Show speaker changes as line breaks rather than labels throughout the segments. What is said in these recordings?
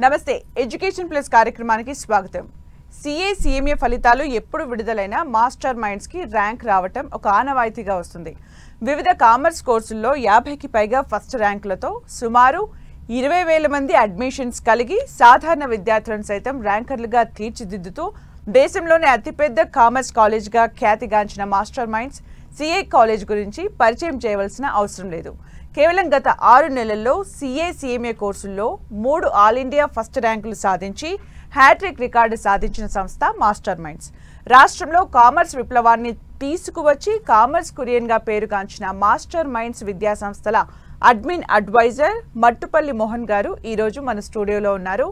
నమస్తే education plus కార్యక్రమానికి స్వాగతం. సిఏ సిఎంఏ ఫలితాలు ఎప్పుడు విడుదలైనా మాస్టర్ మైండ్స్ కి ర్యాంక్ రావటం ఒక ఆనవాయితీగా వస్తుంది. వివిధ కామర్స్ కోర్సుల్లో 50కి పైగా ఫస్ట్ ర్యాంకులతో సుమారు 20,000 మంది అడ్మిషన్స్ కలిగి సాధారణ విద్యార్థులను సైతం ర్యాంకర్లుగా తీర్చిదిద్దుతూ దేశంలోనే అతిపెద్ద కామర్స్ కాలేజ్గా ఖ్యాతిగాంచిన మాస్టర్ మైండ్స్ సిఏ కాలేజ్ గురించి పరిచయం చేయవలసిన అవసరం లేదు. కేవలం గత 6 నెలల్లో సిఏ సిఎంఏ కోర్సుల్లో 3 ఆల్ ఇండియా ఫస్ట్ ర్యాంకులు సాధించి హ్యాట్రిక్ రికార్డు సాధించిన సంస్థ మాస్టర్ మైండ్స్. రాష్ట్రంలో కామర్స్ విప్లవాన్ని తీసుకువచ్చి కామర్స్ కురియన్గా పేరుగాంచిన మాస్టర్ మైండ్స్ విద్యా సంస్థల అడ్మిన్ అడ్వైజర్ మట్టుపల్లి మోహన్ గారు ఈరోజు మన స్టూడియోలో ఉన్నారు.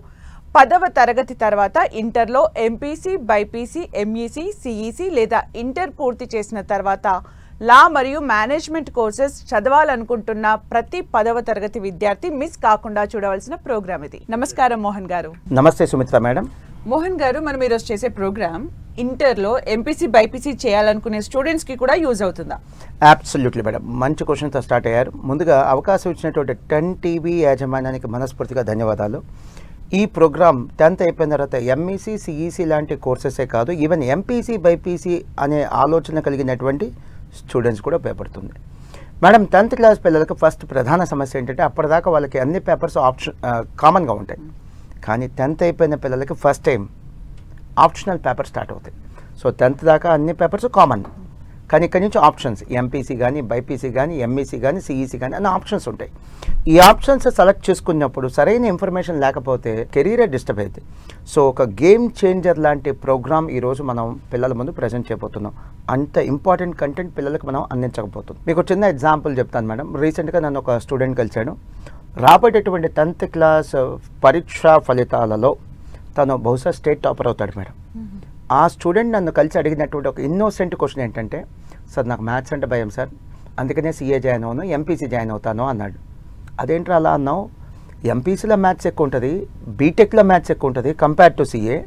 10వ తరగతి తర్వాత ఇంటర్లో ఎంపీసీ, బైపీసీ, ఎంఈసీ, సిఈసీ లేదా ఇంటర్ పూర్తి చేసిన తర్వాత లా మరియు మేనేజ్మెంట్ కోర్సెస్ చదవాలనుకుంటున్న ప్రతి 10వ తరగతి విద్యార్థి మిస్ కాకుండా చూడవలసిన ప్రోగ్రామ్ ఇది. నమస్కారం మోహన్ గారు.
నమస్తే సుమిత్ర మేడం.
మోహన్ గారు, మనం ఈరోజు చేసే ప్రోగ్రామ్ ఇంటర్లో ఎంపీసీ, బైపీసీ చేయాలనుకునే స్టూడెంట్స్కి కూడా యూజ్ అవుతుందా?
అబ్సల్యూట్లీ మేడం, మంచి క్వశ్చన్తో స్టార్ట్ అయ్యారు. ముందుగా అవకాశం ఇచ్చినటువంటి 10 టీవీ యాజమాన్యానికి మనస్ఫూర్తిగా ధన్యవాదాలు. ఈ ప్రోగ్రామ్ 10th అయిపోయిన తర్వాత ఎంఈసీ, సిఈసీ లాంటి కోర్సెసే కాదు, ఈవెన్ ఎంపీసీ, బైపీసీ అనే ఆలోచన కలిగినటువంటి స్టూడెంట్స్ కూడా ఉపయోగపడుతుంది. మేడం, 10th క్లాస్ పిల్లలకు ఫస్ట్ ప్రధాన సమస్య ఏంటంటే అప్పటిదాకా వాళ్ళకి అన్ని పేపర్స్ కామన్గా ఉంటాయి. కానీ 10th అయిపోయిన పిల్లలకి first time optional paper start అవుతాయి. సో 10th దాకా అన్ని పేపర్స్ కామన్, కానీ ఇక్కడి నుంచి ఆప్షన్స్ ఎంపీసీ కానీ, బైపీసీ కానీ, ఎంఈసీ కానీ, సిఈసీ కానీ అన్ని ఆప్షన్స్ ఉంటాయి. ఈ ఆప్షన్స్ సెలెక్ట్ చేసుకున్నప్పుడు సరైన ఇన్ఫర్మేషన్ లేకపోతే కెరీరే డిస్టర్బ్ అవుతుంది. సో ఒక గేమ్ చేంజర్ లాంటి ప్రోగ్రామ్ ఈరోజు మనం పిల్లల ముందు ప్రజెంట్ చేయబోతున్నాం. అంత ఇంపార్టెంట్ కంటెంట్ పిల్లలకు మనం అందించకపోతుంది. మీకు చిన్న ఎగ్జాంపుల్ చెప్తాను మేడం. రీసెంట్గా నన్ను ఒక స్టూడెంట్ కలిశాడు. రాబోయేటటువంటి 10th క్లాస్ పరీక్షా ఫలితాలలో తను బహుశా స్టేట్ టాపర్ అవుతాడు మేడం. ఆ స్టూడెంట్ నన్ను కలిసి అడిగినటువంటి ఒక ఇన్నోసెంట్ క్వశ్చన్ ఏంటంటే, సార్ నాకు మ్యాథ్స్ అంటే భయం సార్, అందుకనే సిఏ జాయిన్ అవును, ఎంపీసీ జాయిన్ అవుతాను అన్నాడు. అదేంటి అలా అన్నావు? ఎంపీసీలో మ్యాథ్స్ ఎక్కువ ఉంటుంది, బీటెక్లో మ్యాథ్స్ ఎక్కువ ఉంటుంది కంపేర్ టు సిఏ.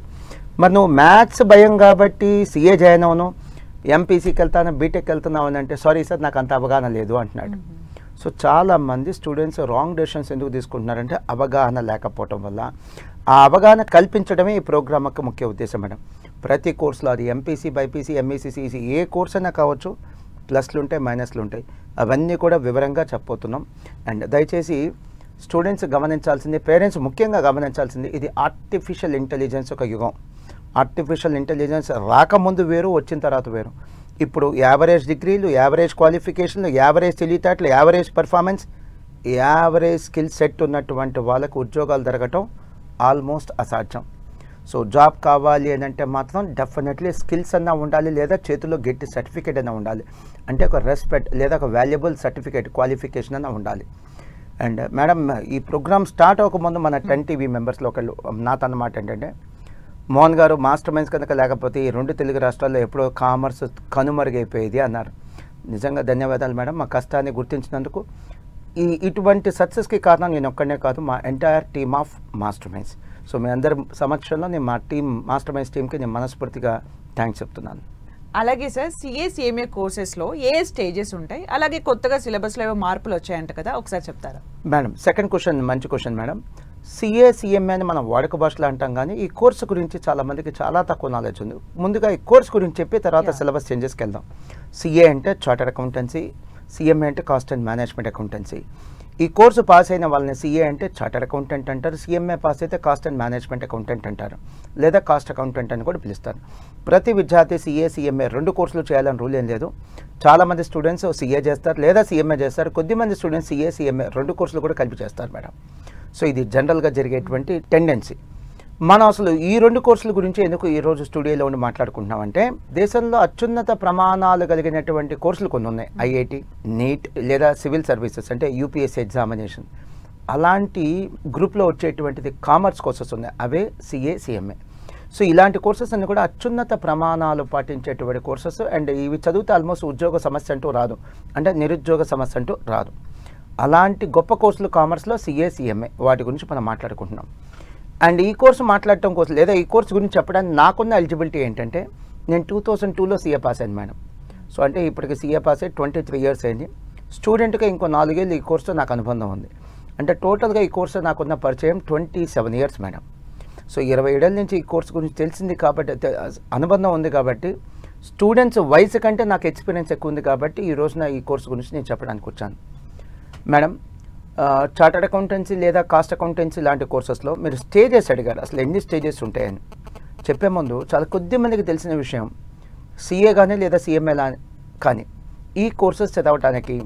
మరి నువ్వు మ్యాథ్స్ భయం కాబట్టి సిఏ జాయిన్ అవును, ఎంపీసీకి వెళ్తాను, బీటెక్కి వెళ్తున్నావు అని అంటే, సారీ సార్ నాకు అంత అవగాహన లేదు అంటున్నాడు. సో చాలామంది స్టూడెంట్స్ రాంగ్ డెసిషన్స్ ఎందుకు తీసుకుంటున్నారంటే అవగాహన లేకపోవటం వల్ల. ఆ అవగాహన కల్పించడమే ఈ ప్రోగ్రామ్ యొక్క ముఖ్య ఉద్దేశం మేడం. ప్రతి కోర్సులో అది ఎంపీసీ, బైపీసీ, ఎంఈసీ, సిఈసీ ఏ కోర్స్ అయినా కావచ్చు, ప్లస్లు ఉంటాయి, మైనస్లు ఉంటాయి, అవన్నీ కూడా వివరంగా చెప్పబోతున్నాం. అండ్ దయచేసి స్టూడెంట్స్ గమనించాల్సింది, పేరెంట్స్ ముఖ్యంగా గమనించాల్సింది, ఇది ఆర్టిఫిషియల్ ఇంటెలిజెన్స్ ఒక యుగం. ఆర్టిఫిషియల్ ఇంటెలిజెన్స్ రాకముందు వేరు, వచ్చిన తర్వాత వేరు. ఇప్పుడు యావరేజ్ డిగ్రీలు, యావరేజ్ క్వాలిఫికేషన్లు, యావరేజ్ తెలివితేటలు, average performance, average skill set ఉన్నటువంటి వాళ్ళకు ఉద్యోగాలు దొరకటం ఆల్మోస్ట్ అసాధ్యం. సో జాబ్ కావాలి అని అంటే మాత్రం డెఫినెట్లీ స్కిల్స్ అన్నా ఉండాలి, లేదా చేతిలో గట్టి సర్టిఫికేట్ అయినా ఉండాలి. అంటే ఒక రెస్పెక్ట్ లేదా ఒక వాల్యుబుల్ సర్టిఫికేట్, క్వాలిఫికేషన్ అయినా ఉండాలి. అండ్ మేడం, ఈ ప్రోగ్రామ్ స్టార్ట్ అవ్వకముందు మన 10 టీవీ మెంబర్స్లో ఒకళ్ళు నాతో అన్నమాట ఏంటంటే, మోహన్ గారు మాస్టర్ మైండ్స్ కనుక లేకపోతే ఈ 2 తెలుగు రాష్ట్రాల్లో ఎప్పుడో కామర్స్ కనుమరుగైపోయేది అన్నారు. నిజంగా ధన్యవాదాలు మేడం, మా కష్టాన్ని గుర్తించినందుకు. ఇటువంటి సక్సెస్కి కారణం నేను ఒక్కడనే కాదు, మా entire team of Master Minds. So మీ అందరి సమక్షంలో నేను మా మాస్టర్ మైండ్స్ టీమ్కి నేను మనస్ఫూర్తిగా థ్యాంక్స్ చెప్తున్నాను.
అలాగే సార్, సిఏ సిఎంఏ కోర్సెస్లో ఏ స్టేజెస్ ఉంటాయి, అలాగే కొత్తగా సిలబస్లో ఏవో మార్పులు వచ్చాయంట కదా, ఒకసారి చెప్తారా?
మేడం, సెకండ్ క్వశ్చన్ మంచి క్వశ్చన్ మేడం. సిఏ సిఎంఏ అని మనం వాడుక భాషలో అంటాం, కానీ ఈ కోర్సు గురించి చాలామందికి చాలా తక్కువ నాలెడ్జ్ ఉంది. ముందుగా ఈ కోర్స్ గురించి చెప్పి తర్వాత సిలబస్ చేంజెస్కి వెళ్దాం. సిఏ అంటే చార్టర్డ్ అకౌంటెన్సీ, సిఎంఏ అంటే కాస్ట్ అండ్ మేనేజ్మెంట్ అకౌంటెన్సీ. ఈ కోర్సు పాస్ అయిన వాళ్ళని సిఏ అంటే చార్టర్డ్ అకౌంటెంట్ అంటారు, సిఎంఏ పాస్ అయితే కాస్ట్ అండ్ మేనేజ్మెంట్ అకౌంటెంట్ అంటారు, లేదా కాస్ట్ అకౌంటెంట్ అని కూడా పిలుస్తారు. ప్రతి విద్యార్థి సిఏ సిఎంఏ 2 కోర్సులు చేయాలని రూల్ ఏం లేదు. చాలామంది స్టూడెంట్స్ సిఏ చేస్తారు లేదా సిఎంఏ చేస్తారు, కొద్దిమంది స్టూడెంట్స్ సిఏ సిఎంఏ 2 కోర్సులు కూడా కలిపి చేస్తారు మేడం. సో ఇది జనరల్గా జరిగేటువంటి టెండెన్సీ. మనం అసలు ఈ 2 కోర్సుల గురించి ఎందుకు ఈరోజు స్టూడియోలో ఉండి మాట్లాడుకుంటున్నామంటే, దేశంలో అత్యున్నత ప్రమాణాలు కలిగినటువంటి కోర్సులు కొన్ని ఉన్నాయి. ఐఐటి, నీట్ లేదా సివిల్ సర్వీసెస్ అంటే యూపీఎస్సీ ఎగ్జామినేషన్, అలాంటి గ్రూప్లో వచ్చేటువంటిది కామర్స్ కోర్సెస్ ఉన్నాయి, అవే సిఏ సిఎంఏ. సో ఇలాంటి కోర్సెస్ అన్ని కూడా అత్యున్నత ప్రమాణాలు పాటించేటువంటి కోర్సెస్. అండ్ ఇవి చదివితే ఆల్మోస్ట్ ఉద్యోగ సమస్య అంటూ రాదు, అంటే నిరుద్యోగ సమస్య అంటూ రాదు. అలాంటి గొప్ప కోర్సులు కామర్స్లో సిఏ సిఎంఏ, వాటి గురించి మనం మాట్లాడుకుంటున్నాం. అండ్ ఈ కోర్సు మాట్లాడటం కోసం లేదా ఈ కోర్సు గురించి చెప్పడానికి నాకున్న ఎలిజిబిలిటీ ఏంటంటే, నేను 2002లో సిఏ పాస్ అయింది మేడం. సో అంటే ఇప్పటికి సిఏ పాస్ అయ్యి 23 years అయింది. స్టూడెంట్గా ఇంకో 4 ఏళ్ళు ఈ కోర్సుతో నాకు అనుబంధం ఉంది. అంటే టోటల్గా ఈ కోర్సు నాకున్న పరిచయం 27 ఇయర్స్ మేడం. సో 20 ఏళ్ళ నుంచి ఈ కోర్సు గురించి తెలిసింది కాబట్టి, అనుబంధం ఉంది కాబట్టి, స్టూడెంట్స్ వయసు కంటే నాకు ఎక్స్పీరియన్స్ ఎక్కువ ఉంది కాబట్టి ఈ రోజున ఈ కోర్సు గురించి నేను చెప్పడానికి వచ్చాను మేడం. చార్టర్డ్ అకౌంటెన్సీ లేదా కాస్ట్ అకౌంటెన్సీ లాంటి కోర్సెస్లో మీరు స్టేజెస్ అడిగారు, అసలు ఎన్ని స్టేజెస్ ఉంటాయని చెప్పే ముందు చాలా కొద్ది మందికి తెలిసిన విషయం, సిఏ కానీ లేదా సిఎంఏ కానీ ఈ కోర్సెస్ చదవటానికి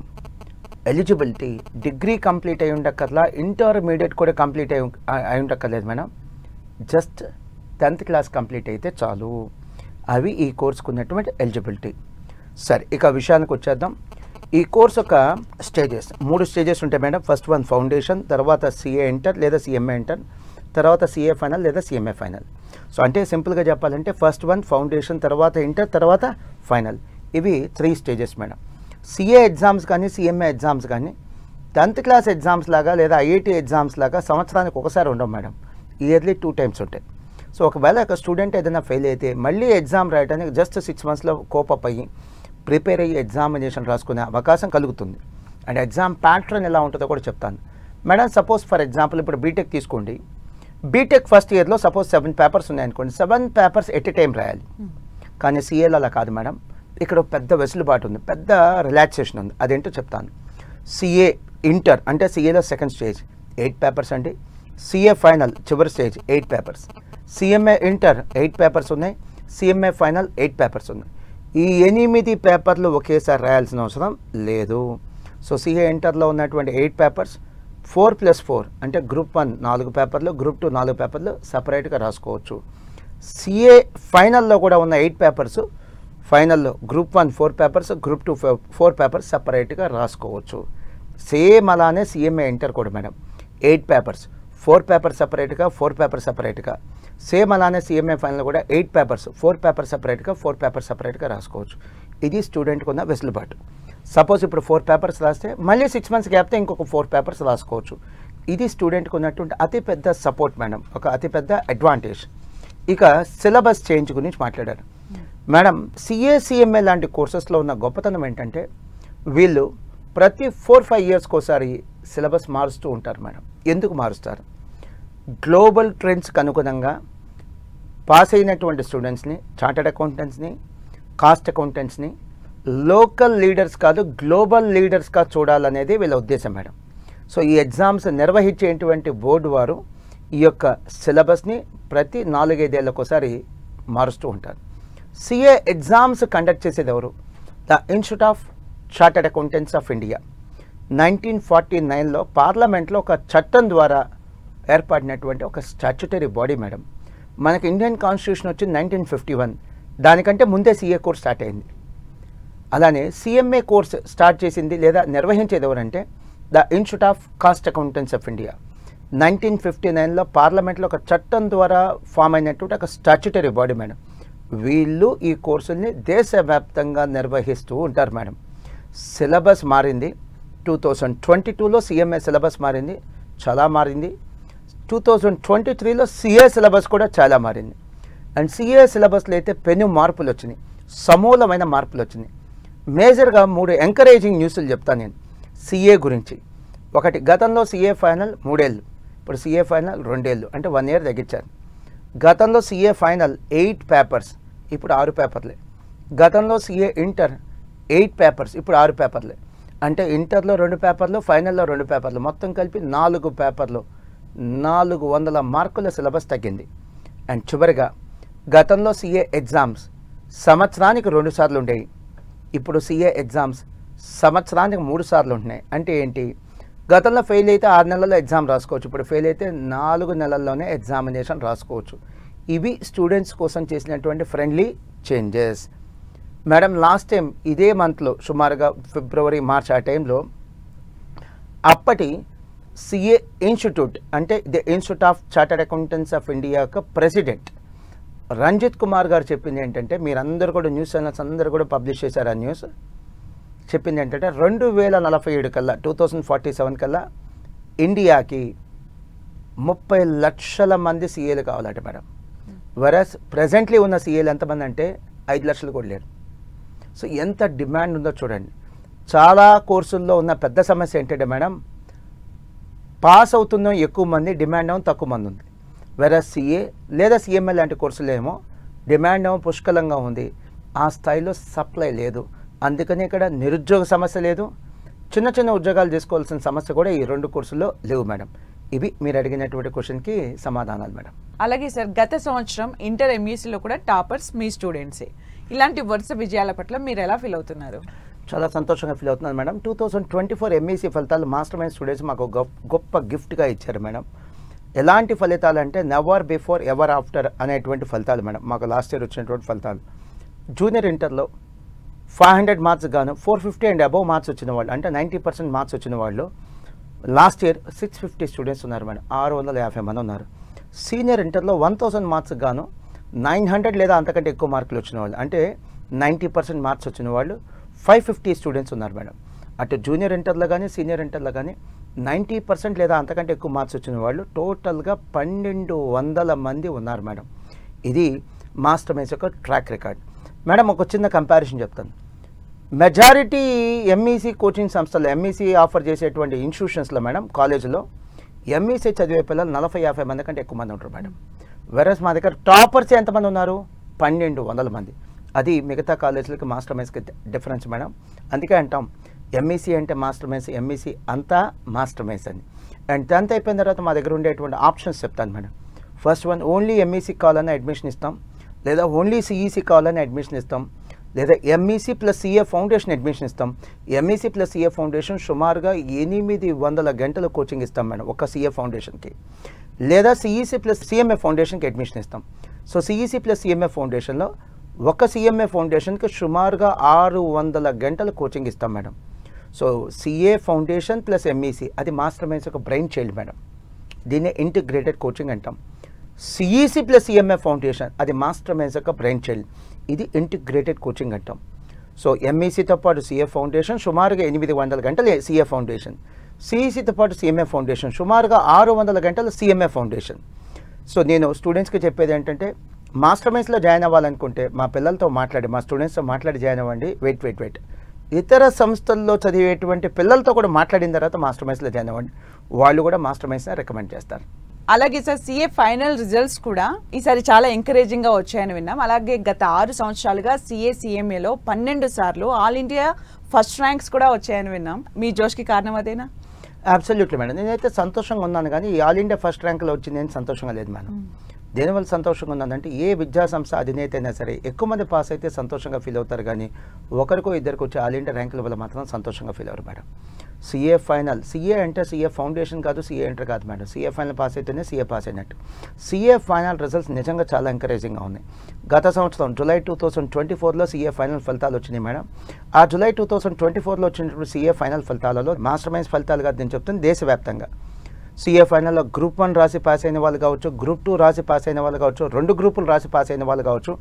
ఎలిజిబిలిటీ డిగ్రీ కంప్లీట్ అయి ఉండక్కర్లా, ఇంటర్మీడియట్ కూడా కంప్లీట్ అయి ఉండక్కర్లేదు madam. Just 10th class complete అయితే చాలు. అవి ఈ కోర్సుకు ఉన్నటువంటి ఎలిజిబిలిటీ. సరే, ఇక విషయానికి వచ్చేద్దాం. ఈ కోర్స్ ఒక స్టేజెస్, 3 స్టేజెస్ ఉంటాయి మేడం. ఫస్ట్ వన్ ఫౌండేషన్, తర్వాత సిఏ ఇంటర్ లేదా సిఎంఏ ఇంటర్, తర్వాత సిఏ ఫైనల్ లేదా సిఎంఏ ఫైనల్. సో అంటే సింపుల్గా చెప్పాలంటే ఫస్ట్ వన్ ఫౌండేషన్, తర్వాత ఇంటర్, తర్వాత ఫైనల్. ఇవి 3 స్టేజెస్ మేడం. సిఏ ఎగ్జామ్స్ కానీ సిఎంఏ ఎగ్జామ్స్ కానీ 10th క్లాస్ ఎగ్జామ్స్ లాగా లేదా ఐఐటి ఎగ్జామ్స్ లాగా సంవత్సరానికి ఒకసారి ఉండవు మేడం. ఇయర్లీ 2 టైమ్స్ ఉంటాయి. సో ఒకవేళ ఒక స్టూడెంట్ ఏదైనా ఫెయిల్ అయితే మళ్ళీ ఎగ్జామ్ రాయడానికి జస్ట్ 6 monthsలో కోపప్ అయ్యి ప్రిపేర్ అయ్యి ఎగ్జామినేషన్ రాసుకునే అవకాశం కలుగుతుంది. అండ్ ఎగ్జామ్ ప్యాటర్న్ ఎలా ఉంటుందో కూడా చెప్తాను మేడం. సపోజ్ ఫర్ ఎగ్జాంపుల్ ఇప్పుడు బీటెక్ తీసుకోండి. బీటెక్ ఫస్ట్ ఇయర్లో సపోజ్ 7 పేపర్స్ ఉన్నాయనుకోండి, 7 పేపర్స్ ఎట్ ఎ టైం రాయాలి. కానీ సిఏలో అలా కాదు మేడం. ఇక్కడ పెద్ద వెసులుబాటు ఉంది, పెద్ద రిలాక్సేషన్ ఉంది. అదేంటో చెప్తాను. సిఏ ఇంటర్ అంటే సిఏలో సెకండ్ స్టేజ్ 8 పేపర్స్ అండి. సిఏ ఫైనల్ చివరి stage 8 papers. CMA inter 8 papers ఉన్నాయి. సిఎంఏ ఫైనల్ 8 పేపర్స్ ఉన్నాయి. ఈ 8 పేపర్లు ఒకేసారి రాయాల్సిన అవసరం లేదు. సో సిఏ ఇంటర్లో ఉన్నటువంటి 8 పేపర్స్ 4+4 అంటే గ్రూప్ 1 4 పేపర్లు, గ్రూప్ 2 4 పేపర్లు సపరేట్గా రాసుకోవచ్చు. సిఏ ఫైనల్లో కూడా ఉన్న 8 పేపర్స్ ఫైనల్లో గ్రూప్ 1 4 పేపర్స్, గ్రూప్ 2 4 పేపర్స్ సపరేట్గా రాసుకోవచ్చు. సేమ్ అలానే సిఎంఏ ఇంటర్ కూడా మేడం 8 పేపర్స్, 4 పేపర్స్ సపరేట్గా, 4 పేపర్స్ సపరేట్గా. సేమ్ అలానే సిఎంఏ ఫైనల్ కూడా 8 పేపర్స్, 4 పేపర్స్ సపరేట్గా, 4 పేపర్స్ సపరేట్గా రాసుకోవచ్చు. ఇది స్టూడెంట్కి ఉన్న వెసులుబాటు. సపోజ్ ఇప్పుడు 4 పేపర్స్ రాస్తే మళ్ళీ 6 months గ్యాప్తో ఇంకొక 4 పేపర్స్ రాసుకోవచ్చు. ఇది స్టూడెంట్కి ఉన్నటువంటి అతిపెద్ద సపోర్ట్ మేడం, ఒక అతిపెద్ద అడ్వాంటేజ్. ఇక సిలబస్ చేంజ్ గురించి మాట్లాడారు మేడం. సిఏ సిఎంఏ లాంటి కోర్సెస్లో ఉన్న గొప్పతనం ఏంటంటే వీళ్ళు ప్రతి 4-5 yearsకి ఒకసారి సిలబస్ మారుస్తూ ఉంటారు మేడం. ఎందుకు మారుస్తారు? గ్లోబల్ ట్రెండ్స్కి అనుగుణంగా పాస్ అయినటువంటి స్టూడెంట్స్ని, చార్టర్డ్ అకౌంటెంట్స్ని, కాస్ట్ అకౌంటెంట్స్ని లోకల్ లీడర్స్ కాదు గ్లోబల్ లీడర్స్గా చూడాలనేది వీళ్ళ ఉద్దేశం మేడం. సో ఈ ఎగ్జామ్స్ నిర్వహించేటువంటి బోర్డు వారు ఈ యొక్క సిలబస్ని ప్రతి 4-5 ఏళ్ళకి ఒకసారి మారుస్తూ ఉంటారు. సిఏ ఎగ్జామ్స్ కండక్ట్ చేసేది ఎవరు? The Institute of Chartered Accountants of India. 1949లో పార్లమెంట్లో ఒక చట్టం ద్వారా ఏర్పడినటువంటి ఒక స్టాట్యుటరీ బాడీ మేడం. మనకి ఇండియన్ కాన్స్టిట్యూషన్ వచ్చింది 1951. దానికంటే ముందే సిఏ కోర్స్ స్టార్ట్ అయింది. అలానే సిఎంఏ కోర్స్ స్టార్ట్ చేసింది లేదా నిర్వహించేది ఎవరంటే the Institute of Cost Accountants of India. 1959లో పార్లమెంట్లో ఒక చట్టం ద్వారా ఫామ్ అయినటువంటి ఒక స్టాట్యుటరీ బాడీ మేడం. వీళ్ళు ఈ కోర్సుల్ని దేశవ్యాప్తంగా నిర్వహిస్తూ ఉంటారు మేడం. సిలబస్ మారింది. 2022లో సిఎంఏ సిలబస్ మారింది, చాలా మారింది. 2023లో సిఏ సిలబస్ కూడా చాలా మారింది. అండ్ సిఏ సిలబస్లో అయితే పెను మార్పులు వచ్చినాయి, సమూలమైన మార్పులు వచ్చినాయి. మేజర్గా 3 ఎంకరేజింగ్ న్యూస్లు చెప్తాను నేను సిఏ గురించి. ఒకటి, గతంలో సిఏ ఫైనల్ 3 ఏళ్ళు, ఇప్పుడు సిఏ ఫైనల్ 2 ఏళ్ళు, అంటే 1 year తగ్గించారు. గతంలో సిఏ ఫైనల్ 8 పేపర్స్, ఇప్పుడు 6 పేపర్లే. గతంలో సిఏ ఇంటర్ 8 పేపర్స్, ఇప్పుడు 6 పేపర్లే. అంటే ఇంటర్లో 2 పేపర్లు, ఫైనల్లో 2 పేపర్లు, మొత్తం కలిపి 4 పేపర్లు, 400 మార్కుల సిలబస్ తగ్గింది. అండ్ చివరిగా గతంలో సిఏ ఎగ్జామ్స్ సంవత్సరానికి 2 సార్లు ఉండేవి, ఇప్పుడు సిఏ ఎగ్జామ్స్ సంవత్సరానికి 3 సార్లు ఉంటున్నాయి. అంటే ఏంటి? గతంలో ఫెయిల్ అయితే 6 నెలల్లో ఎగ్జామ్ రాసుకోవచ్చు, ఇప్పుడు ఫెయిల్ అయితే 4 నెలల్లోనే ఎగ్జామినేషన్ రాసుకోవచ్చు. ఇవి స్టూడెంట్స్ కోసం చేసినటువంటి friendly changes madam. Last time ఇదే మంత్లో సుమారుగా ఫిబ్రవరి మార్చ్ ఆ టైంలో అప్పటి సిఏ ఇన్స్టిట్యూట్ అంటే the institute of Chartered Accountants of India యొక్క ప్రెసిడెంట్ రంజిత్ కుమార్ గారు చెప్పింది ఏంటంటే, మీరందరూ కూడా న్యూస్ ఛానల్స్ అందరూ కూడా పబ్లిష్ చేశారు ఆ న్యూస్. చెప్పింది ఏంటంటే 2047 కల్లా 2047 కల్లా ఇండియాకి 30 లక్షల మంది సీఏలు కావాలట మేడం. వరస్ ప్రజెంట్లీ ఉన్న సీఏలు ఎంతమంది అంటే 5 లక్షలు కూడా లేరు. సో ఎంత డిమాండ్ ఉందో చూడండి. చాలా కోర్సుల్లో ఉన్న పెద్ద సమస్య ఏంటంటే మేడం, పాస్ అవుతున్న ఎక్కువ మంది, డిమాండ్ ఏమో తక్కువ మంది ఉంది. వేరే సిఏ లేదా సిఎంఏ లాంటి కోర్సులు ఏమో డిమాండ్ ఏమో పుష్కలంగా ఉంది, ఆ స్థాయిలో సప్లై లేదు. అందుకని ఇక్కడ నిరుద్యోగ సమస్య లేదు, చిన్న చిన్న ఉద్యోగాలు చేసుకోవాల్సిన సమస్య కూడా ఈ 2 కోర్సుల్లో లేవు మేడం. ఇవి మీరు అడిగినటువంటి క్వశ్చన్కి సమాధానాలు మేడం.
అలాగే సార్, గత సంవత్సరం ఇంటర్ ఎంఈసీలో కూడా టాపర్స్ మీ స్టూడెంట్సే. ఇలాంటి వరుస విజయాల పట్ల మీరు ఎలా ఫీల్ అవుతున్నారు?
చాలా సంతోషంగా ఫీల్ అవుతున్నాను మేడం. 2024 ఎంఈసీ ఫలితాలు మాస్టర్ మైండ్ స్టూడెంట్స్ మాకు గొప్ప గిఫ్ట్గా ఇచ్చారు మేడం. ఎలాంటి ఫలితాలు అంటే నెవర్ బిఫోర్ ఎవర్ ఆఫ్టర్ అనేటువంటి ఫలితాలు మేడం. మాకు లాస్ట్ ఇయర్ వచ్చినటువంటి ఫలితాలు. జూనియర్ ఇంటర్లో 500 మార్క్స్ గాను 450 అండ్ అబవ్ మార్క్స్ వచ్చిన వాళ్ళు, అంటే 90% మార్క్స్ వచ్చిన వాళ్ళు లాస్ట్ ఇయర్ 650 స్టూడెంట్స్ ఉన్నారు మేడం. 650 మంది ఉన్నారు. సీనియర్ ఇంటర్లో 1000 మార్క్స్ గాను 900 లేదా అంతకంటే ఎక్కువ మార్కులు వచ్చిన వాళ్ళు, అంటే 90% మార్క్స్ వచ్చిన వాళ్ళు 550 స్టూడెంట్స్ ఉన్నారు మేడం. అటు జూనియర్ ఇంటర్లో కానీ సీనియర్ ఇంటర్లో కానీ 90% లేదా అంతకంటే ఎక్కువ మార్క్స్ వచ్చిన వాళ్ళు టోటల్గా 1200 మంది ఉన్నారు మేడం. ఇది మాస్టర్ మైండ్స్ యొక్క ట్రాక్ రికార్డ్ మేడం. ఒక చిన్న కంపారిజన్ చెప్తాను. మెజారిటీ ఎంఈసీ కోచింగ్ సంస్థలు, ఎంఈసీ ఆఫర్ చేసేటువంటి ఇన్స్టిట్యూషన్స్లో మేడం, కాలేజీలో ఎంఈసీ చదివే పిల్లలు 40-50 మంది కంటే ఎక్కువ మంది ఉంటారు మేడం. వెరస్ మా దగ్గర టాపర్స్ ఎంతమంది ఉన్నారు? 1200 మంది. అది మిగతా కాలేజీలకి మాస్టర్ మైండ్స్కి డిఫరెన్స్ మేడం. అందుకే అంటాం ఎంఈసీ అంటే మాస్టర్ మైండ్స్, ఎంఈసీ అంతా మాస్టర్ మైండ్స్ అని. అండ్ 10th అయిపోయిన తర్వాత మా దగ్గర ఉండేటువంటి ఆప్షన్స్ చెప్తాను madam. First one, only MEC కావాలని అడ్మిషన్ ఇస్తాం, లేదా ఓన్లీ సిఈసీ కావాలని అడ్మిషన్ ఇస్తాం, లేదా MEC plus CA foundation admission ఇస్తాం. ఎంఈసీ ప్లస్ సిఏ ఫౌండేషన్ సుమారుగా 800 గంటల కోచింగ్ ఇస్తాం మేడం ఒక సిఏ ఫౌండేషన్కి. లేదా సిఈసీ ప్లస్ సిఎంఏ ఫౌండేషన్కి అడ్మిషన్ ఇస్తాం. సో సిఈసీ ప్లస్ సిఎంఏ ఫౌండేషన్లో ఒక సిఎంఏ ఫౌండేషన్కి సుమారుగా 600 గంటల కోచింగ్ ఇస్తాం madam. So CA foundation plus MEC అది మాస్టర్ మైండ్స్ ఒక బ్రెయిన్ చైల్డ్ మేడం. దీన్నే ఇంటిగ్రేటెడ్ కోచింగ్ అంటాం. సిఈసీ ప్లస్ సిఎంఏ ఫౌండేషన్ అది మాస్టర్ మైండ్స్ యొక్క బ్రెయిన్ చైల్డ్, ఇది ఇంటిగ్రేటెడ్ కోచింగ్ అంటాం. సో ఎంఈసీతో పాటు సిఏ ఫౌండేషన్ సుమారుగా 800 గంటలు సిఏ ఫౌండేషన్, సిఈసీతో పాటు సిఎంఏ ఫౌండేషన్ సుమారుగా 600 గంటలు సిఎంఏ ఫౌండేషన్. సో నేను స్టూడెంట్స్కి చెప్పేది ఏంటంటే, మాస్టర్ మైండ్స్లో జాయిన్ అవ్వాలనుకుంటే మా పిల్లలతో మాట్లాడి, మా స్టూడెంట్స్తో మాట్లాడి జాయిన్ అవ్వండి. వెయిట్ ఇతర సంస్థల్లో చదివేటువంటి పిల్లలతో కూడా మాట్లాడిన తర్వాత మాస్టర్ మైండ్స్లో జాయిన్ అవ్వండి. వాళ్ళు కూడా మాస్టర్ మైండ్స్ని రికమెండ్ చేస్తారు.
అలాగే సార్, సిఏ ఫైనల్ రిజల్ట్స్ కూడా ఈసారి చాలా ఎంకరేజింగ్గా వచ్చాయని విన్నాం. అలాగే గత 6 సంవత్సరాలుగా సిఏ సిఎంఏలో 12 సార్లు ఆల్ ఇండియా ఫస్ట్ ర్యాంక్స్ కూడా వచ్చాయని విన్నాం. మీ జోష్కి కారణం అదేనా?
Absolutely madam. నేనైతే సంతోషంగా ఉన్నాను, కానీ ఈ ఆల్ ఇండియా ఫస్ట్ ర్యాంక్లో వచ్చింది నేను సంతోషంగా లేదు మేడం. దేనివల్ల సంతోషంగా ఉన్నదంటే, ఏ విద్యా సంస్థ అధినేత అయినా సరే ఎక్కువ మంది పాస్ అయితే సంతోషంగా ఫీల్ అవుతారు, కానీ ఒకరికో ఇద్దరికి వచ్చే ఆల్ ఇండియా ర్యాంకుల వల్ల మాత్రం సంతోషంగా ఫీల్ అవ్వరు మేడం. సిఏ ఫైనల్, సిఏ అంటే సిఏ ఫౌండేషన్ కాదు, సిఏ ఇంటర్ కాదు మేడం. సిఏ ఫైనల్ పాస్ అయితేనే సిఏ పాస్ అయినట్టు. సిఏ ఫైనల్ రిజల్ట్స్ నిజంగా చాలా ఎంకరేజింగ్గా ఉన్నాయి. గత సంవత్సరం జూలై 2024లో సిఏ ఫైనల్ ఫలితాలు వచ్చినాయి మేడం. ఆ జూలై 2024లో వచ్చినప్పుడు సిఏ ఫైనల్ ఫలితాలలో మాస్టర్ మైండ్స్ ఫలితాలు కాదు నేను చెప్తుంది, దేశవ్యాప్తంగా సిఏ ఫైనల్లో గ్రూప్ 1 రాసి పాస్ అయిన వాళ్ళు కావచ్చు, గ్రూప్ 2 రాసి పాస్ అయిన వాళ్ళు కావచ్చు, 2 గ్రూపులు రాసి పాస్ అయిన వాళ్ళు కావచ్చు,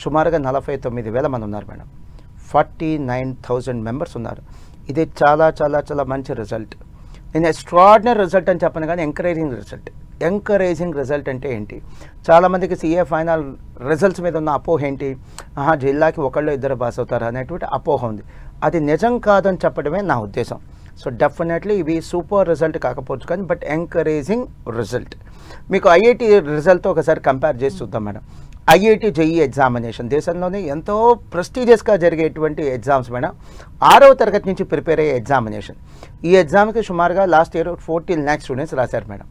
సుమారుగా 49,000 మంది ఉన్నారు మేడం. 49,000 మెంబర్స్ ఉన్నారు. ఇది చాలా చాలా చాలా మంచి రిజల్ట్. నేను ఎక్స్ట్రాడినరీ రిజల్ట్ అని చెప్పను, కానీ ఎంకరేజింగ్ రిజల్ట్. ఎంకరేజింగ్ రిజల్ట్ అంటే ఏంటి? చాలామందికి సిఏ ఫైనల్ రిజల్ట్స్ మీద ఉన్న అపోహ ఏంటి? జిల్లాకి ఒకళ్ళు ఇద్దరు పాస్ అవుతారు అనేటువంటి అపోహ ఉంది. అది నిజం కాదని చెప్పడమే నా ఉద్దేశం. సో డెఫినెట్లీ ఇవి సూపర్ రిజల్ట్ కాకపోవచ్చు, కానీ బట్ ఎంకరేజింగ్ రిజల్ట్. మీకు ఐఐటి రిజల్ట్తో ఒకసారి కంపేర్ చేసి చూద్దాం మేడం. ఐఐటి జేఈ ఎగ్జామినేషన్ దేశంలోనే ఎంతో ప్రెస్టీజియస్గా జరిగేటువంటి ఎగ్జామ్స్ మేడం. 6వ తరగతి నుంచి ప్రిపేర్ అయ్యే ఎగ్జామినేషన్. ఈ ఎగ్జామ్కి సుమారుగా లాస్ట్ ఇయర్ 14 lakhs స్టూడెంట్స్ రాశారు మేడం.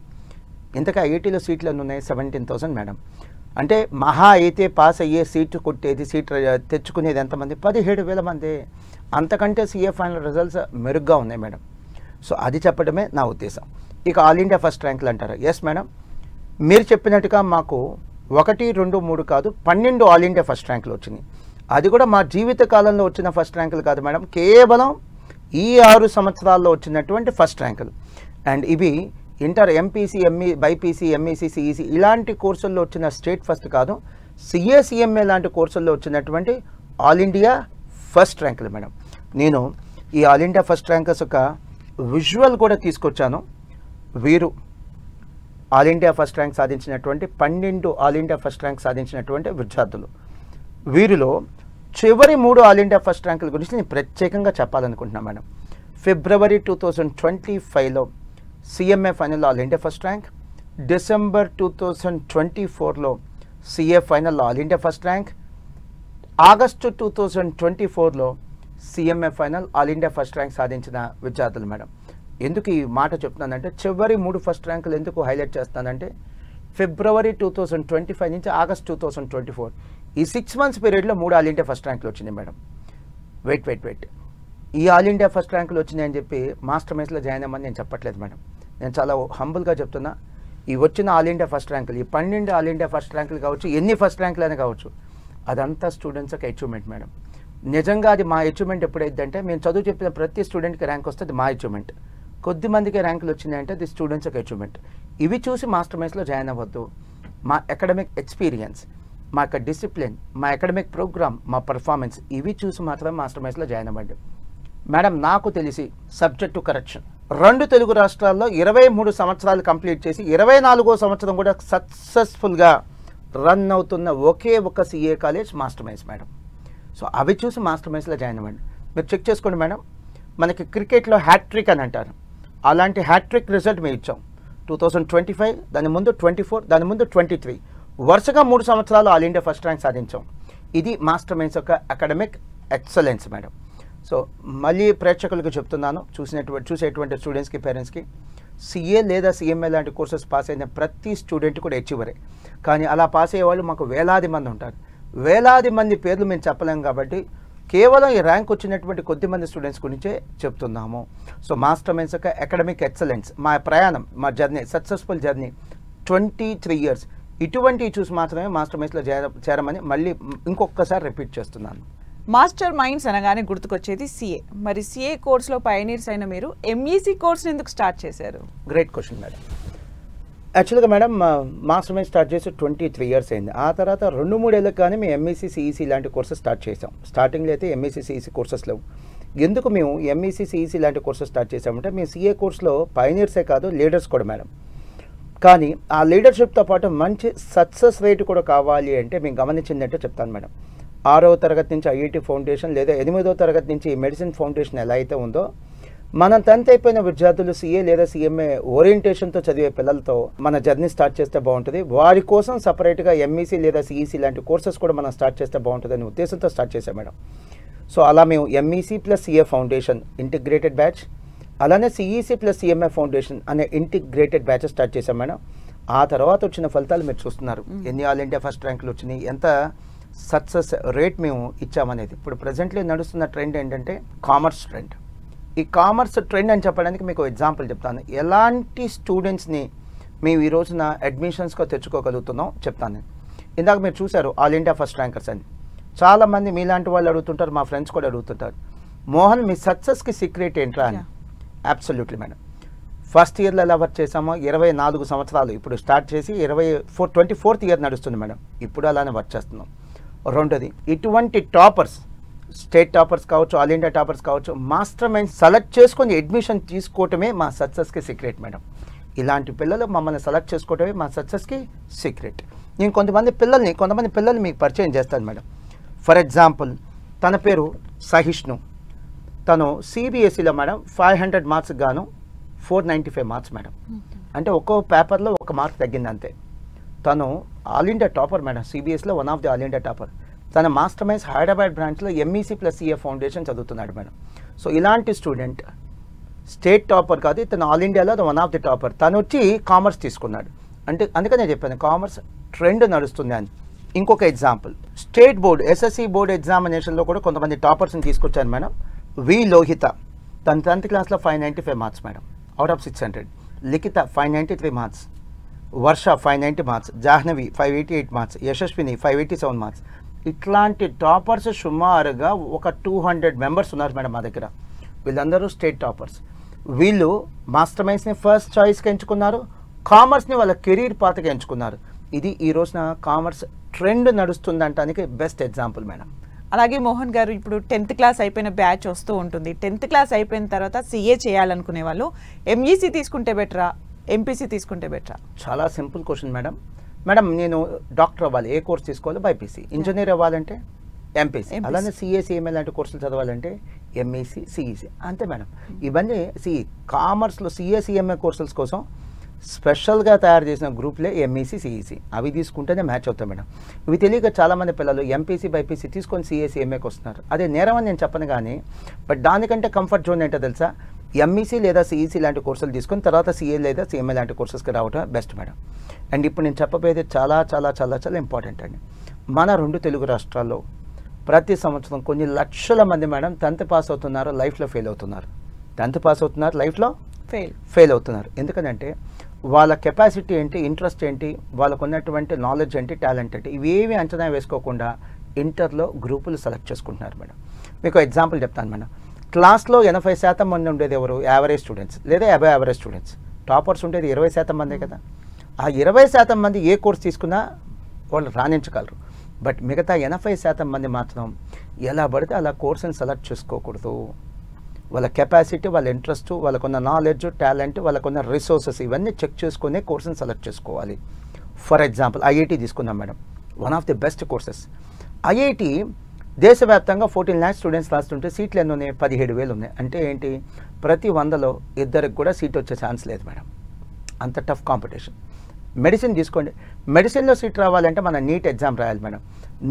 ఇంతకీ ఐఐటీలో సీట్లు ఎన్ని ఉన్నాయి? 17,000 మేడం. అంటే మహా అయితే పాస్ అయ్యే సీటు కొట్టేది, సీట్ తెచ్చుకునేది ఎంతమంది? 17,000 మంది. అంతకంటే సిఏ ఫైనల్ రిజల్ట్స్ మెరుగ్గా ఉన్నాయి మేడం. సో అది చెప్పడమే నా ఉద్దేశం. ఇక ఆల్ ఇండియా ఫస్ట్ ర్యాంకులు అంటారు. ఎస్ మేడం, మీరు చెప్పినట్టుగా మాకు 1, 2, 3 కాదు, 12 ఆల్ ఇండియా ఫస్ట్ ర్యాంకులు వచ్చినాయి. అది కూడా మా జీవిత కాలంలో వచ్చిన ఫస్ట్ ర్యాంకులు కాదు మేడం, కేవలం ఈ 6 సంవత్సరాల్లో వచ్చినటువంటి ఫస్ట్ ర్యాంకులు. అండ్ ఇవి inter MPC, BiPC, MEC, CEC ఇలాంటి కోర్సుల్లో వచ్చిన స్టేట్ ఫస్ట్ కాదు, సిఏ సిఎంఏ లాంటి కోర్సుల్లో వచ్చినటువంటి ఆల్ ఇండియా ఫస్ట్ ర్యాంకులు మేడం. నేను ఈ ఆల్ ఇండియా ఫస్ట్ ర్యాంకర్స్ ఒక విజువల్ కూడా తీసుకొచ్చాను. వీరు ఆల్ ఇండియా ఫస్ట్ ర్యాంక్ సాధించినటువంటి 12 ఆల్ ఇండియా ఫస్ట్ ర్యాంక్ సాధించినటువంటి విద్యార్థులు. వీరిలో చివరి 3 ఆల్ ఇండియా ఫస్ట్ ర్యాంకుల గురించి నేను ప్రత్యేకంగా చెప్పాలనుకుంటున్నాను మేడం. ఫిబ్రవరి 2025లో CMA final all India first rank, December 2024లో CA final all India first rank, August 2024లో CMA final all India first rank సాధించిన విద్యార్థులు మేడం. ఎందుకు ఈ మాట చెప్తున్నానంటే చివరి 3 ఫస్ట్ ర్యాంకులు ఎందుకు హైలైట్ చేస్తానంటే ఫిబ్రవరి 2025 నుంచి ఆగస్ట్ 2024 ఈ 6 మంత్స్ పీరియడ్లో 3 ఆల్ ఇండియా ఫస్ట్ ర్యాంకులు వచ్చినాయి మేడం. వెయిట్ ఈ ఆల్ ఇండియా ఫస్ట్ ర్యాంకులు వచ్చినాయని చెప్పి మాస్టర్ మైన్స్లో జాయిన్ అవ్వమని నేను చెప్పట్లేదు మేడం. నేను చాలా హంబుల్గా చెప్తున్నా, ఈ వచ్చిన ఆల్ ఇండియా ఫస్ట్ ర్యాంకులు, ఈ 12 ఆల్ ఇండియా ఫస్ట్ ర్యాంకులు కావచ్చు, ఎన్ని ఫస్ట్ ర్యాంకులు అయినా కావచ్చు, అదంతా స్టూడెంట్స్ ఒక అచీవ్మెంట్ మేడం. నిజంగా అది మా అచీవ్మెంట్ ఎప్పుడైందంటే మేము చదువు చెప్పిన ప్రతి స్టూడెంట్కి ర్యాంక్ వస్తే అది మా అచీవ్మెంట్. కొద్ది మందికి ర్యాంకులు వచ్చినాయంటే అది స్టూడెంట్స్ ఒక అచీవ్మెంట్. ఇవి చూసి మాస్టర్ మైన్స్లో జాయిన్ అవ్వద్దు. మా అకాడమిక్ ఎక్స్పీరియన్స్, మా యొక్క డిసిప్లిన్, మా అకాడమిక్ ప్రోగ్రామ్, మా పర్ఫార్మెన్స్, ఇవి చూసి మాత్రమే మాస్టర్ మైన్స్లో జాయిన్ అవ్వండి మేడం. నాకు తెలిసి సబ్జెక్ట్ టు కరెక్షన్ 2 తెలుగు రాష్ట్రాల్లో 23 సంవత్సరాలు కంప్లీట్ చేసి 24వ సంవత్సరం కూడా సక్సెస్ఫుల్గా రన్ అవుతున్న ఒకే ఒక CA college master minds madam. So అవి చూసి మాస్టర్ మైన్స్లో జాయిన్ అవ్వండి. మీరు చెక్ చేసుకోండి మేడం. మనకి క్రికెట్లో హ్యాట్రిక్ అని అంటారు, అలాంటి హ్యాట్రిక్ రిజల్ట్ మేము ఇచ్చాం. 2025, దాని ముందు 24, దాని ముందు 23, వరుసగా 3 సంవత్సరాలు ఆల్ ఇండియా ఫస్ట్ ర్యాంక్ సాధించాం. ఇది మాస్టర్ మైన్స్ యొక్క అకాడమిక్ ఎక్సలెన్స్ మేడం. సో మళ్ళీ ప్రేక్షకులకు చెప్తున్నాను, చూసేటువంటి స్టూడెంట్స్కి, పేరెంట్స్కి, సిఏ లేదా సిఎంఏ లాంటి కోర్సెస్ పాస్ అయిన ప్రతి స్టూడెంట్ కూడా అచీవరే. కానీ అలా పాస్ అయ్యే వాళ్ళు మాకు వేలాది మంది ఉంటారు. వేలాది మంది పేర్లు మేము చెప్పలేము కాబట్టి కేవలం ఈ ర్యాంక్ వచ్చినటువంటి కొద్దిమంది స్టూడెంట్స్ గురించే చెప్తున్నాము. సో మాస్టర్ మైన్స్ యొక్క అకాడమిక్ ఎక్సలెన్స్, మా ప్రయాణం, మా జర్నీ, సక్సెస్ఫుల్ జర్నీ 23 ఇయర్స్. ఇటువంటివి చూసి మాత్రమే మాస్టర్ మైన్స్లో చేరమని మళ్ళీ ఇంకొకసారి రిపీట్ చేస్తున్నాను.
మాస్టర్ మైండ్స్ అనగానే గుర్తుకొచ్చేది సిఏ. మరి సిఏ కోర్సులో పైనీర్స్ అయిన మీరు ఎంఈసీ కోర్సుని ఎందుకు స్టార్ట్ చేశారు?
Great question madam. యాక్చువల్గా మేడం మాస్టర్ మైండ్ స్టార్ట్ చేసి 23 ఇయర్స్ అయింది. ఆ తర్వాత 2-3 ఏళ్ళకి కానీ మేము ఎంఈసీ సిఈసీ లాంటి కోర్సెస్ స్టార్ట్ చేసాం. స్టార్టింగ్లో అయితే ఎంఈసీ సిఈసీ కోర్సెస్ లేవు. ఎందుకు మేము ఎంఈసీ సిఈసీ లాంటి కోర్సెస్ స్టార్ట్ చేసామంటే మేము సిఏ కోర్సులో పైనీర్సే కాదు, లీడర్స్ కూడా మేడం. కానీ ఆ లీడర్షిప్తో పాటు మంచి సక్సెస్ రేట్ కూడా కావాలి అంటే మేము గమనించిందంటే చెప్తాను మేడం. 6వ తరగతి నుంచి ఐఐటి ఫౌండేషన్ లేదా 8వ తరగతి నుంచి మెడిసిన్ ఫౌండేషన్ ఎలా అయితే ఉందో, మనం 10th అయిపోయిన విద్యార్థులు సిఏ లేదా సిఎంఏ ఓరియంటేషన్తో చదివే పిల్లలతో మన జర్నీ స్టార్ట్ చేస్తే బాగుంటుంది. వారి కోసం సపరేట్గా ఎంఈసీ లేదా సిఈసీ లాంటి కోర్సెస్ కూడా మనం స్టార్ట్ చేస్తే బాగుంటుంది అనే ఉద్దేశంతో స్టార్ట్ చేసాం మేడం. సో అలా మేము MEC plus CA foundation integrated batch, అలానే సిఈసీ ప్లస్ సిఎంఏ ఫౌండేషన్ అనే ఇంటిగ్రేటెడ్ బ్యాచ్ స్టార్ట్ చేసాం మేడం. ఆ తర్వాత వచ్చిన ఫలితాలు మీరు చూస్తున్నారు. ఎన్ని ఆల్ ఇండియా ఫస్ట్ ర్యాంకులు వచ్చినాయి, ఎంత సక్సెస్ రేట్ మేము ఇచ్చామనేది. ఇప్పుడు ప్రజెంట్లీ నడుస్తున్న ట్రెండ్ ఏంటంటే commerce trend. E commerce trend అని చెప్పడానికి మీకు ఎగ్జాంపుల్ చెప్తాను. ఎలాంటి స్టూడెంట్స్ని మేము ఈ రోజున అడ్మిషన్స్గా తెచ్చుకోగలుగుతున్నాం చెప్తాను. ఇందాక మీరు చూశారు ఆల్ ఇండియా ఫస్ట్ ర్యాంకర్స్ అని. చాలామంది మీలాంటి వాళ్ళు అడుగుతుంటారు, మా ఫ్రెండ్స్ కూడా అడుగుతుంటారు, మోహన్ మీ సక్సెస్కి సీక్రెట్ ఏంట్రా అని. Absolutely madam. ఫస్ట్ ఇయర్లో ఎలా వర్క్ చేసామో 24 సంవత్సరాలు ఇప్పుడు స్టార్ట్ చేసి 24th ఇయర్ నడుస్తుంది మేడం. ఇప్పుడు అలానే వర్క్ చేస్తున్నాం. రెండోది, ఇటువంటి టాపర్స్, స్టేట్ టాపర్స్ కావచ్చు, ఆల్ ఇండియా టాపర్స్ కావచ్చు, మాస్టర్ మైండ్ సెలెక్ట్ చేసుకొని అడ్మిషన్ తీసుకోవటమే మా సక్సెస్కి సీక్రెట్ మేడం. ఇలాంటి పిల్లలు మమ్మల్ని సెలెక్ట్ చేసుకోవటమే మా సక్సెస్కి సీక్రెట్. నేను కొంతమంది పిల్లల్ని మీకు పరిచయం చేస్తాను మేడం. ఫర్ ఎగ్జాంపుల్, తన పేరు సహిష్ణు. తను సిబిఎస్ఈలో మేడం 500 మార్క్స్ గాను 495 మార్క్స్ మేడం. అంటే ఒక్కో పేపర్లో 1 మార్క్ తగ్గింది అంతే. తను ఆల్ ఇండియా టాపర్ మేడం, సిబిఎస్లో one of the all India topper. తన మాస్టర్ మైండ్స్ హైదరాబాద్ బ్రాంచ్లో ఎంఈసీ ప్లస్ సిఏ ఫౌండేషన్ చదువుతున్నాడు మేడం. సో ఇలాంటి స్టూడెంట్ స్టేట్ టాపర్ కాదు, తను ఆల్ ఇండియాలో వన్ ఆఫ్ ది టాపర్. తను వచ్చి కామర్స్ తీసుకున్నాడు. అందుకనే చెప్పాను కామర్స్ ట్రెండ్ నడుస్తుంది అని. ఇంకొక example, state board SSC board ఎగ్జామినేషన్లో కూడా కొంతమంది టాపర్స్ని తీసుకొచ్చాను మేడం. వి లోహిత, తన 10th క్లాస్లో 595 marks madam out of 600. Likhitha 593 marks, Varsha 590 marks, Jahnavi 588 marks, Yashaswini 587 marks. ఇట్లాంటి టాపర్స్ సుమారుగా ఒక 200 మెంబర్స్ ఉన్నారు మేడం మా దగ్గర. వీళ్ళందరూ స్టేట్ టాపర్స్. వీళ్ళు మాస్టర్ మైండ్స్ని ఫస్ట్ చాయిస్గా ఎంచుకున్నారు, కామర్స్ని వాళ్ళ కెరీర్ పాత్రగా ఎంచుకున్నారు. ఇది ఈ రోజున కామర్స్ ట్రెండ్ నడుస్తుందంటానికి బెస్ట్ ఎగ్జాంపుల్ మేడం.
అలాగే మోహన్ గారు, ఇప్పుడు 10th క్లాస్ అయిపోయిన బ్యాచ్ వస్తూ ఉంటుంది. 10th క్లాస్ అయిపోయిన తర్వాత సిఏ చేయాలనుకునే వాళ్ళు ఎంఈసీ తీసుకుంటే బెటరా, ఎంపీసీ తీసుకుంటే బెటరా?
చాలా సింపుల్ క్వశ్చన్ మేడం. నేను డాక్టర్ అవ్వాలి, ఏ కోర్స్ తీసుకోవాలి? బైపీసీ. ఇంజనీర్ అవ్వాలంటే ఎంపీసీ. అలానే సిఏ సిఎంఏ లాంటి కోర్సులు చదవాలంటే ఎంఈసీ సిఈసీ అంతే మేడం. ఇవన్నీ కామర్స్లో సిఏ సిఎంఏ కోర్సుల కోసం స్పెషల్గా తయారు చేసిన గ్రూప్లే ఎంఈసీ సిఈసీ. అవి తీసుకుంటేనే మ్యాచ్ అవుతాయి మేడం. ఇవి తెలియక చాలామంది పిల్లలు ఎంపీసీ బైపీసీ తీసుకొని సిఏ సిఎంఏకి వస్తున్నారు. అదే నేరం అని నేను చెప్పను కానీ, బట్ దానికంటే కంఫర్ట్ జోన్ ఏంటో తెలుసా, ఎంఈసీ లేదా సిఈసీ లాంటి కోర్సులు తీసుకొని తర్వాత సిఏ లేదా సిఎంఏ లాంటి కోర్సెస్కి రావడం బెస్ట్ మేడం. అండ్ ఇప్పుడు నేను చెప్పబోయేది చాలా చాలా చాలా చాలా ఇంపార్టెంట్ అండి. మన 2 తెలుగు రాష్ట్రాల్లో ప్రతి సంవత్సరం కొన్ని లక్షల మంది మేడం 10th పాస్ అవుతున్నారు, లైఫ్లో ఫెయిల్ అవుతున్నారు. 10th పాస్ అవుతున్నారు, లైఫ్లో ఫెయిల్ అవుతున్నారు. ఎందుకంటే వాళ్ళ కెపాసిటీ ఏంటి, ఇంట్రెస్ట్ ఏంటి, వాళ్ళకు ఉన్నటువంటి నాలెడ్జ్ ఏంటి, టాలెంట్ ఏంటి, ఇవేవి అంచనా వేసుకోకుండా ఇంటర్లో గ్రూపులు సెలెక్ట్ చేసుకుంటున్నారు మేడం. మీకు ఎగ్జాంపుల్ చెప్తాను మేడం. క్లాస్లో 80% మంది ఉండేది ఎవరు? యావరేజ్ స్టూడెంట్స్ లేదా అబవ్ యావరేజ్ స్టూడెంట్స్. టాపర్స్ ఉండేది 20% మందే కదా. ఆ 20% మంది ఏ కోర్స్ తీసుకున్నా వాళ్ళు రాణించగలరు. బట్ మిగతా 80% మంది మాత్రం ఎలా పడితే అలా కోర్సుని సెలెక్ట్ చేసుకోకూడదు. వాళ్ళ కెపాసిటీ, వాళ్ళ ఇంట్రెస్ట్, వాళ్ళకున్న నాలెడ్జ్, టాలెంట్, వాళ్ళకున్న రిసోర్సెస్ ఇవన్నీ చెక్ చేసుకునే కోర్సుని సెలెక్ట్ చేసుకోవాలి. ఫర్ ఎగ్జాంపుల్ ఐఐటి తీసుకుందాం madam. One of the best courses. IIT దేశవ్యాప్తంగా 14 lakhs స్టూడెంట్స్ రాస్తుంటే సీట్లు ఎన్ని ఉన్నాయి? 17,000 ఉన్నాయి. అంటే ఏంటి, ప్రతి 100లో 2 కూడా సీట్ వచ్చే ఛాన్స్ లేదు మేడం. అంత టఫ్ కాంపిటీషన్. మెడిసిన్ తీసుకోండి. మెడిసిన్లో సీట్ రావాలంటే మన నీట్ ఎగ్జామ్ రాయాలి మేడం.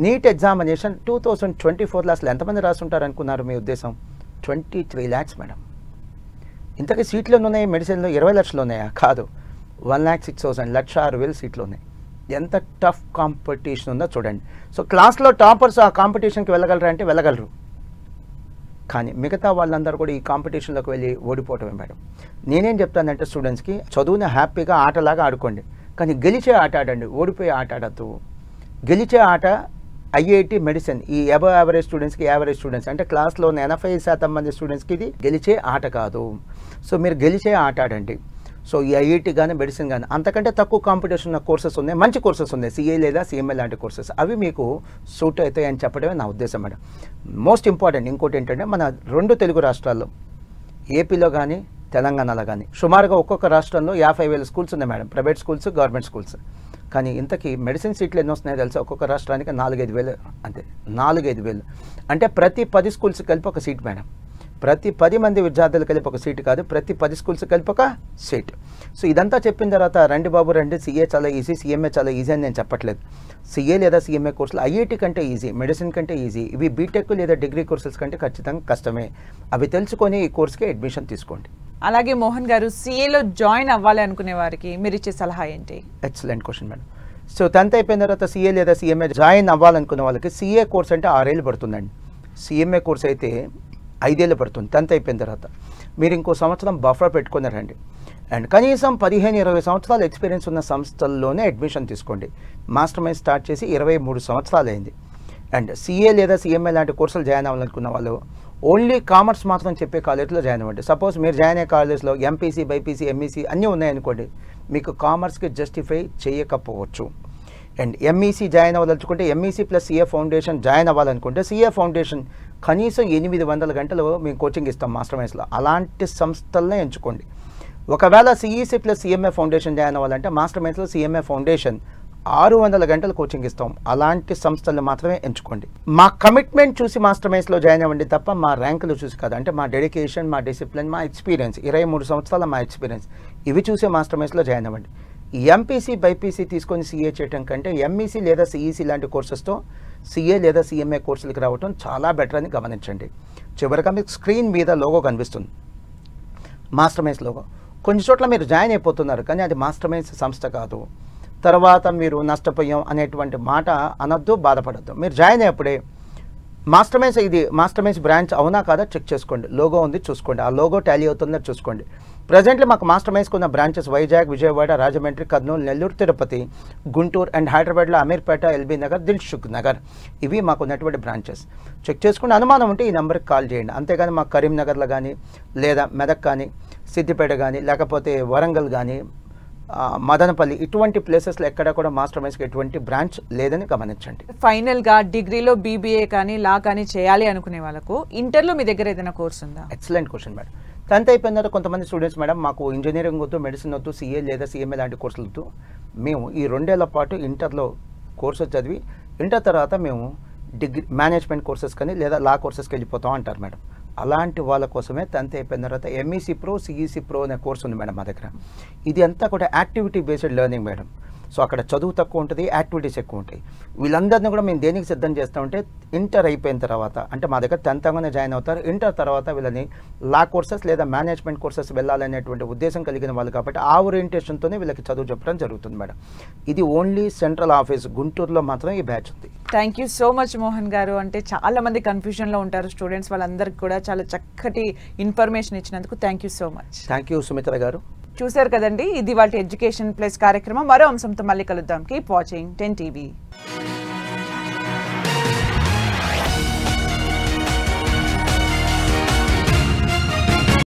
నీట్ ఎగ్జామినేషన్ 2024లో అసలు ఎంతమంది రాస్తుంటారు అనుకున్నారు మీ ఉద్దేశం? 23 lakhs మేడం. ఇంతకీ సీట్లు ఎన్ని ఉన్నాయి మెడిసిన్లో? 20 లక్షలు ఉన్నాయా? కాదు, 1,06,000 1,06,000 సీట్లు ఉన్నాయి. ఎంత టఫ్ కాంపిటీషన్ ఉందో చూడండి. సో క్లాస్లో టాపర్స్ ఆ కాంపిటీషన్కి వెళ్ళగలరా అంటే వెళ్ళగలరు. కానీ మిగతా వాళ్ళందరూ కూడా ఈ కాంపిటీషన్లోకి వెళ్ళి ఓడిపోవటమే మేడం. నేనేం చెప్తానంటే స్టూడెంట్స్కి, చదువుని హ్యాపీగా ఆటలాగా ఆడుకోండి, కానీ గెలిచే ఆట ఆడండి, ఓడిపోయే ఆట ఆడద్దు. గెలిచే ఆట ఐఐటి, మెడిసిన్, ఈ అబవ్ యావరేజ్ స్టూడెంట్స్కి, యావరేజ్ స్టూడెంట్స్ అంటే క్లాస్లో ఉన్న 80% మంది స్టూడెంట్స్కి ఇది గెలిచే ఆట కాదు. సో మీరు గెలిచే ఆట ఆడండి. సో ఈ ఐఐటి కానీ మెడిసిన్ కానీ అంతకంటే తక్కువ కాంపిటీషన్ ఉన్న కోర్సెస్ ఉన్నాయి, మంచి కోర్సెస్ ఉన్నాయి, సిఏ లేదా సిఎంఏ లాంటి కోర్సెస్. అవి మీకు సూట్ అవుతాయి అని చెప్పడమే నా ఉద్దేశం మేడం. మోస్ట్ ఇంపార్టెంట్ ఇంకోటి ఏంటంటే, మన 2 తెలుగు రాష్ట్రాల్లో ఏపీలో కానీ తెలంగాణలో కానీ సుమారుగా ఒక్కొక్క రాష్ట్రంలో 50,000 స్కూల్స్ ఉన్నాయి madam, private schools, government schools. కానీ ఇంతకీ మెడిసిన్ సీట్లు ఎన్ని వస్తున్నాయో తెలుసా? ఒక్కొక్క రాష్ట్రానికి 4-5 అంతే. 4-5 అంటే ప్రతి 10 స్కూల్స్ కలిపి ఒక సీట్ మేడం. ప్రతి 10 మంది విద్యార్థులు కలిపి ఒక సీటు కాదు, ప్రతి 10 స్కూల్స్ కలిపి ఒక సీట్. సో ఇదంతా చెప్పిన తర్వాత రండి బాబు రండి, సిఏ చాలా ఈజీ, సిఎంఏ చాలా ఈజీ అని నేను చెప్పట్లేదు. సిఏ లేదా సిఎంఏ కోర్సులు ఐఐటి కంటే ఈజీ, మెడిసిన్ కంటే ఈజీ. ఇవి బీటెక్ లేదా డిగ్రీ కోర్సెస్ కంటే ఖచ్చితంగా కష్టమే. అవి తెలుసుకొని ఈ కోర్సుకి అడ్మిషన్ తీసుకోండి.
అలాగే మోహన్ గారు, సిఏలో జాయిన్ అవ్వాలి అనుకునే వారికి మీరు ఇచ్చే సలహా ఏంటి?
Excellent question madam. So 10th అయిపోయిన తర్వాత సిఏ లేదా సిఎంఏ జాయిన్ అవ్వాలనుకున్న వాళ్ళకి సిఏ కోర్స్ అంటే 6 ఏళ్ళు పడుతుందండి. సిఎంఏ కోర్స్ అయితే 5 ఏళ్ళు పడుతుంది. 10th అయిపోయిన తర్వాత మీరు ఇంకో సంవత్సరం బఫర్ పెట్టుకున్నారండి. అండ్ కనీసం 15-20 సంవత్సరాల ఎక్స్పీరియన్స్ ఉన్న సంస్థల్లోనే అడ్మిషన్ తీసుకోండి. మాస్టర్ మైండ్ స్టార్ట్ చేసి 23 సంవత్సరాలు అయింది. అండ్ సిఏ లేదా సిఎంఏ లాంటి కోర్సులు జాయిన్ అవ్వాలనుకున్న వాళ్ళు ఓన్లీ కామర్స్ మాత్రం చెప్పే కాలేజ్లో జాయిన్ అవ్వండి. సపోజ్ మీరు జాయిన్ అయ్యే కాలేజ్లో ఎంపీసీ, బైపీసీ, ఎంఈసీ అన్నీ ఉన్నాయనుకోండి, మీకు కామర్స్కి జస్టిఫై చేయకపోవచ్చు. అండ్ ఎంఈసీ జాయిన్ అవ్వాలనుకుంటే MEC plus CA foundation join అవ్వాలనుకుంటే సిఏ ఫౌండేషన్ కనీసం 800 గంటలు మేము కోచింగ్ ఇస్తాం మాస్టర్ మైండ్స్లో. అలాంటి సంస్థలనే ఎంచుకోండి. ఒకవేళ CEC plus CMA foundation join అవ్వాలంటే మాస్టర్ మైండ్స్లో సిఎంఏ ఫౌండేషన్ 600 గంటలు కోచింగ్ ఇస్తాం. అలాంటి సంస్థలను మాత్రమే ఎంచుకోండి. మా కమిట్మెంట్ చూసి మాస్టర్ మైండ్స్లో జాయిన్ అవ్వండి తప్ప మా ర్యాంకులు చూసి కాదు. అంటే మా డెడికేషన్, మా డిసిప్లిన్, మా ఎక్స్పీరియన్స్, 23 సంవత్సరాల మా ఎక్స్పీరియన్స్, ఇవి చూసే మాస్టర్ మైండ్స్లో జాయిన్ అవ్వండి. ఎంపీసీ, బైపీసీ తీసుకొని సిఏ చేయటం కంటే ఎంఈసీ లేదా సిఈసీ లాంటి కోర్సెస్తో సిఏ లేదా సిఎంఏ కోర్సులకి రావటం చాలా బెటర్ అని గమనించండి. చివరిగా మీకు స్క్రీన్ మీద లోగో కనిపిస్తుంది, మాస్టర్ మైండ్స్ లోగో. కొన్ని చోట్ల మీరు జాయిన్ అయిపోతున్నారు కానీ అది మాస్టర్ మైండ్స్ సంస్థ కాదు. తర్వాత మీరు నష్టపోయాం అనేటువంటి మాట అనొద్దు, బాధపడద్దు. మీరు జాయిన్ అయ్యేప్పుడే మాస్టర్ మైండ్స్, ఇది మాస్టర్ మైండ్స్ బ్రాంచ్ అవునా కాదా చెక్ చేసుకోండి. లోగో ఉంది చూసుకోండి, ఆ లోగో టాలీ అవుతుందో చూసుకోండి. ప్రజెంట్లీ మాకు మాస్టర్ మైండ్స్కి ఉన్న బ్రాంచెస్ వైజాగ్, విజయవాడ, రాజమండ్రి, కర్నూలు, నెల్లూరు, తిరుపతి, గుంటూరు అండ్ హైదరాబాద్లో అమీర్పేట, ఎల్బీ నగర్, దిల్సుఖ్ నగర్, ఇవి మాకు ఉన్నటువంటి బ్రాంచెస్. చెక్ చేసుకుని అనుమానం ఉంటే ఈ నెంబర్కి కాల్ చేయండి. అంతేగాని మాకు కరీంనగర్లో కానీ లేదా మెదక్ కానీ సిద్దిపేట కానీ లేకపోతే వరంగల్ కానీ మదనపల్లి ఇటువంటి ప్లేసెస్లో ఎక్కడ కూడా మాస్టర్ మైండ్స్కి ఎటువంటి బ్రాంచ్ లేదని గమనించండి.
ఫైనల్గా డిగ్రీలో బీబీఏ కానీ లా కానీ చేయాలి అనుకునే వాళ్ళకు ఇంటర్లో మీ దగ్గర ఏదైనా కోర్స్ ఉందా?
Excellent question madam. 10th అయిపోయిన తర్వాత కొంతమంది స్టూడెంట్స్ మేడం మాకు ఇంజనీరింగ్ వద్దు, మెడిసిన్ వద్దు, సిఏ లేదా సిఎంఏ లాంటి కోర్సులు వద్దు, మేము ఈ 2 ఏళ్ల పాటు ఇంటర్లో కోర్సు చదివి ఇంటర్ తర్వాత మేము డిగ్రీ మేనేజ్మెంట్ కోర్సెస్ కానీ లేదా లా కోర్సెస్కి వెళ్ళిపోతాం అంటారు మేడం. అలాంటి వాళ్ళ కోసమే 10th అయిపోయిన తర్వాత ఎంఈసీ ప్రో, సిఈసీ ప్రో అనే కోర్స్ ఉంది మేడం మా దగ్గర. ఇది అంతా కూడా activity based learning madam. So అక్కడ చదువు తక్కువ ఉంటుంది, యాక్టివిటీస్ ఎక్కువ ఉంటాయి. వీళ్ళందరినీ కూడా మేము దేనికి సిద్ధం చేస్తామంటే ఇంటర్ అయిపోయిన తర్వాత, అంటే మా దగ్గర 10th అవగానే జాయిన్ అవుతారు. ఇంటర్ తర్వాత వీళ్ళని లా కోర్సెస్ లేదా మేనేజ్మెంట్ కోర్సెస్ వెళ్ళాలనేటువంటి ఉద్దేశం కలిగిన వాళ్ళు కాబట్టి ఆ ఓరియంటేషన్తోనే వీళ్ళకి చదువు చెప్పడం జరుగుతుంది మేడం. ఇది ఓన్లీ సెంట్రల్ ఆఫీస్ గుంటూరులో మాత్రం ఈ బ్యాచ్ ఉంది.
Thank you so much Mohan గారు. అంటే చాలా మంది కన్ఫ్యూజన్లో ఉంటారు స్టూడెంట్స్, వాళ్ళందరికీ కూడా చాలా చక్కటి ఇన్ఫర్మేషన్ ఇచ్చినందుకు thank you so much.
Thank you Sumitra గారు.
చూశారు కదండి, ఇది వాళ్ళ ఎడ్యుకేషన్ ప్లస్ కార్యక్రమం. మరో అంశంతో మళ్ళీ కలుద్దాం. Keep watching 10 TV.